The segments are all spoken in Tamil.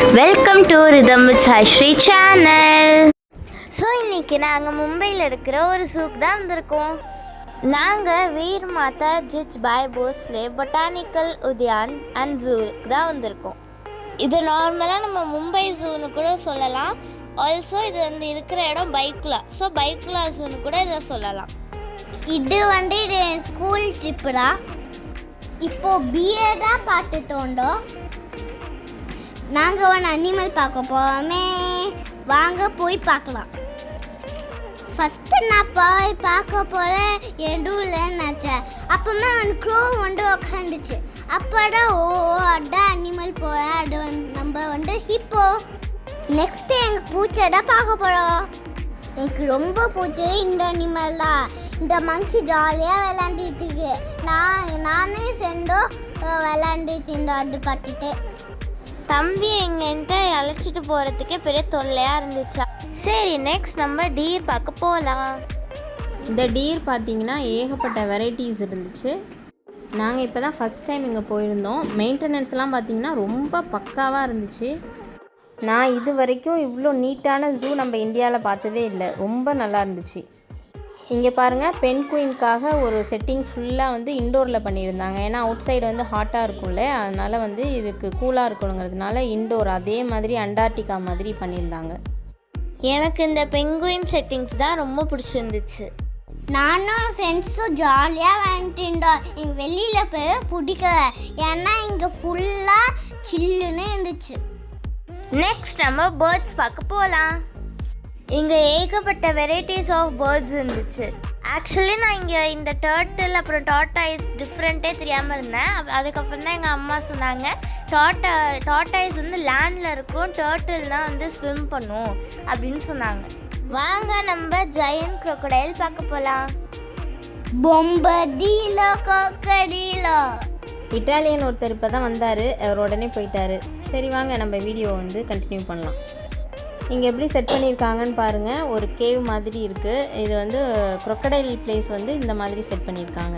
Welcome to rhythm with Saisri channel. So இன்றைக்கி நாங்கள் மும்பையில் இருக்கிற ஒரு ஜூக்கு தான் வந்திருக்கோம். நாங்கள் வீர் மாதா ஜிஜ்பாய் போஸ்லே பொட்டானிக்கல் உத்யான் அண்ட் ஜூக்கு தான் வந்திருக்கோம். இது நார்மலாக நம்ம மும்பை ஜூன்னு கூட சொல்லலாம். ஆல்சோ இது வந்து இருக்கிற இடம் பைக்லா, ஸோ பைக்லா ஜூன்னு கூட இதை சொல்லலாம். இது ஸ்கூல் ட்ரிப்பு தான். இப்போது பிஏடாக பாட்டு தோண்டோம். நாங்கள் ஒன்று அனிமல் பார்க்க போவோமே, வாங்க போய் பார்க்கலாம். ஃபஸ்ட்டு நான் போய் பார்க்க போகிற எதுவும் நினச்சேன். அப்போமே ஒன்று க்ரோ வந்து உட்காந்துச்சு. அப்போதான் அதான் அனிமல் போகிற அது நம்ம ஹிப்போ. நெக்ஸ்ட்டு எங்கள் பூச்சை பார்க்க போகிறோம். எனக்கு ரொம்ப பிடிச்சது இந்த அனிமல் தான். இந்த மங்கி ஜாலியாக விளாண்டுட்டு நானே ஃப்ரெண்டும் விளாண்டுட்டு இருந்தோம். அது பார்த்துட்டு தம்பி எங்கன்ட்டு அழைச்சிட்டு போகிறதுக்கே பெரிய தொல்லையாக இருந்துச்சா. சரி, நெக்ஸ்ட் நம்ம டீர் பார்க்க போகலாம். இந்த டீர் பார்த்திங்கன்னா ஏகப்பட்ட வெரைட்டிஸ் இருந்துச்சு. நாங்கள் இப்போ தான் ஃபஸ்ட் டைம் இங்கே போயிருந்தோம். மெயின்டெனன்ஸ்லாம் பார்த்திங்கன்னா ரொம்ப பக்காவாக இருந்துச்சு. நான் இது வரைக்கும் இவ்வளோ நீட்டான ஜூ நம்ம இந்தியாவில் பார்த்ததே இல்லை. ரொம்ப நல்லா இருந்துச்சு. இங்கே பாருங்கள், பென் குயின்காக ஒரு செட்டிங் ஃபுல்லாக வந்து இன்டோரில் பண்ணியிருந்தாங்க. ஏன்னா அவுட் சைடு வந்து ஹாட்டாக இருக்கும்ல, அதனால் வந்து இதுக்கு கூலாக இருக்கணுங்கிறதுனால இன்டோர் அதே மாதிரி அண்டார்டிகா மாதிரி பண்ணியிருந்தாங்க. எனக்கு இந்த பெங்குயின் செட்டிங்ஸ் தான் ரொம்ப பிடிச்சிருந்துச்சு. நானும் ஃப்ரெண்ட்ஸும் ஜாலியாக விளாண்டுட்டோம். எங்கள் வெளியில் போய் பிடிக்கல, ஏன்னா இங்கே ஃபுல்லாக சில்லுன்னு இருந்துச்சு. நெக்ஸ்ட் நம்ம பேர்ட்ஸ் பார்க்க போகலாம். இங்கே ஏகப்பட்ட வெரைட்டிஸ் ஆஃப் பேர்ட்ஸ் இருந்துச்சு. ஆக்சுவலி நான் இங்கே இந்த டர்ட்டில் அப்புறம் டாட்டாய்ஸ் டிஃப்ரெண்ட்டே தெரியாமல் இருந்தேன். அதுக்கப்புறம் தான் எங்கள் அம்மா சொன்னாங்க, டாட்டாய்ஸ் வந்து லேண்டில் இருக்கும், டர்ட்டில் தான் வந்து ஸ்விம் பண்ணும் அப்படின்னு சொன்னாங்க. வாங்க நம்ம ஜெயண்ட் crocodile பார்க்க போகலாம். பொம்படிலோ கொக்கடிலோ. இட்டாலியன் ஒருத்தர் இப்போ தான் வந்தார், அவர் உடனே போயிட்டார். சரி வாங்க நம்ம வீடியோ வந்து கண்டினியூ பண்ணலாம். இங்கே எப்படி செட் பண்ணியிருக்காங்கன்னு பாருங்கள். ஒரு கேவ் மாதிரி இருக்குது. இது வந்து crocodile பிளேஸ் வந்து இந்த மாதிரி செட் பண்ணியிருக்காங்க.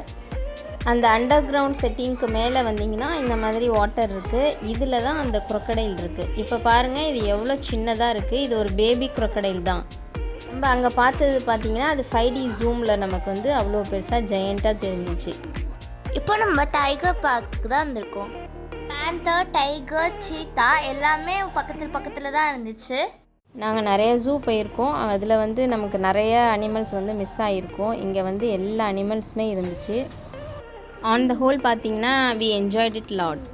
அந்த அண்டர் கிரவுண்ட் செட்டிங்க்கு மேலே வந்தீங்கன்னா இந்த மாதிரி வாட்டர் இருக்குது. இதில் தான் அந்த crocodile இருக்குது. இப்போ பாருங்கள், இது எவ்வளோ சின்னதாக இருக்குது. இது ஒரு பேபி crocodile தான். நம்ம அங்கே பார்த்தது பார்த்திங்கன்னா அது 5D ஜூமில் நமக்கு வந்து அவ்வளோ பெருசாக ஜெயண்ட்டாக தெரிஞ்சிச்சு. இப்போ நம்ம டைகர் பார்க்கு தான் வந்திருக்கோம். பேந்தர், டைகர், சீத்தா எல்லாமே பக்கத்தில் தான் இருந்துச்சு. நாங்கள் நிறைய ஜூ போயிருக்கோம். அதில் வந்து நமக்கு நிறைய அனிமல்ஸ் வந்து மிஸ் ஆகிருக்கும். இங்கே வந்து எல்லா அனிமல்ஸுமே இருந்துச்சு. ஆன் த ஹோல் பார்த்தீங்கன்னா வி என்ஜாய்ட் இட் லாட்.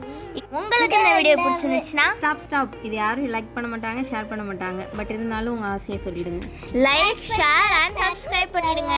உங்களுக்கு இந்த வீடியோ பிடிச்சிருந்துச்சுன்னா ஸ்டாப் இது யாரும் லைக் பண்ண மாட்டாங்க, ஷேர் பண்ண மாட்டாங்க. பட் இருந்தாலும் உங்கள் ஆசையை சொல்லிவிடுங்க. லைக், ஷேர் அண்ட் சப்ஸ்கிரைப் பண்ணிடுங்க.